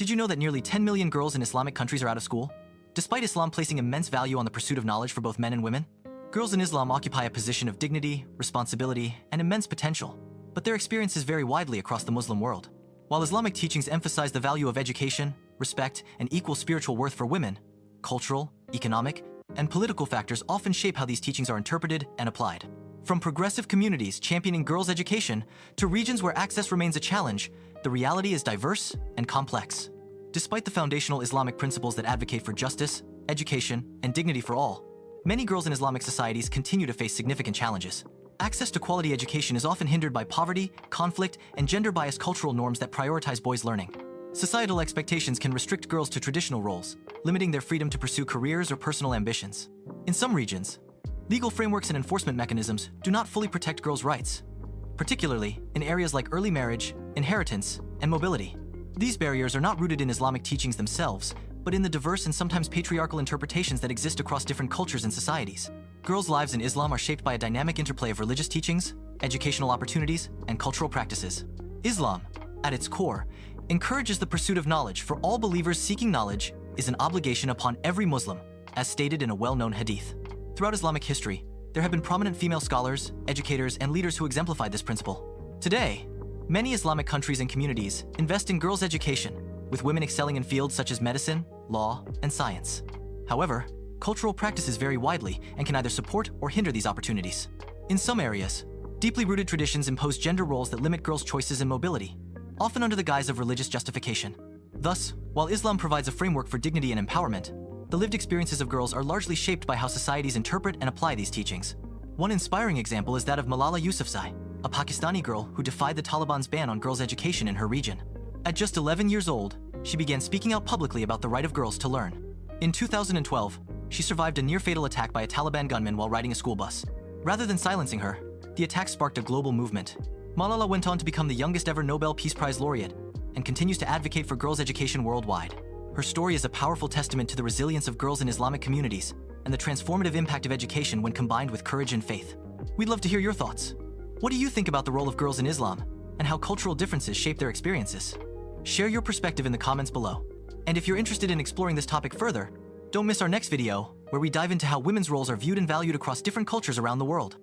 Did you know that nearly 10 million girls in Islamic countries are out of school? Despite Islam placing immense value on the pursuit of knowledge for both men and women, girls in Islam occupy a position of dignity, responsibility, and immense potential, but their experiences vary widely across the Muslim world. While Islamic teachings emphasize the value of education, respect, and equal spiritual worth for women, cultural, economic, and political factors often shape how these teachings are interpreted and applied. From progressive communities championing girls' education to regions where access remains a challenge, the reality is diverse and complex. Despite the foundational Islamic principles that advocate for justice, education, and dignity for all, many girls in Islamic societies continue to face significant challenges. Access to quality education is often hindered by poverty, conflict, and gender-biased cultural norms that prioritize boys' learning. Societal expectations can restrict girls to traditional roles, limiting their freedom to pursue careers or personal ambitions. In some regions, legal frameworks and enforcement mechanisms do not fully protect girls' rights, particularly in areas like early marriage, inheritance, and mobility. These barriers are not rooted in Islamic teachings themselves, but in the diverse and sometimes patriarchal interpretations that exist across different cultures and societies. Girls' lives in Islam are shaped by a dynamic interplay of religious teachings, educational opportunities, and cultural practices. Islam, at its core, encourages the pursuit of knowledge for all believers. Seeking knowledge is an obligation upon every Muslim, as stated in a well-known hadith. Throughout Islamic history, there have been prominent female scholars, educators, and leaders who exemplified this principle. Today, many Islamic countries and communities invest in girls' education, with women excelling in fields such as medicine, law, and science. However, cultural practices vary widely and can either support or hinder these opportunities. In some areas, deeply rooted traditions impose gender roles that limit girls' choices and mobility, often under the guise of religious justification. Thus, while Islam provides a framework for dignity and empowerment, the lived experiences of girls are largely shaped by how societies interpret and apply these teachings. One inspiring example is that of Malala Yousafzai, a Pakistani girl who defied the Taliban's ban on girls' education in her region. At just 11 years old, she began speaking out publicly about the right of girls to learn. In 2012, she survived a near-fatal attack by a Taliban gunman while riding a school bus. Rather than silencing her, the attack sparked a global movement. Malala went on to become the youngest ever Nobel Peace Prize laureate and continues to advocate for girls' education worldwide. Her story is a powerful testament to the resilience of girls in Islamic communities and the transformative impact of education when combined with courage and faith. We'd love to hear your thoughts. What do you think about the role of girls in Islam and how cultural differences shape their experiences? Share your perspective in the comments below. And if you're interested in exploring this topic further, don't miss our next video, where we dive into how women's roles are viewed and valued across different cultures around the world.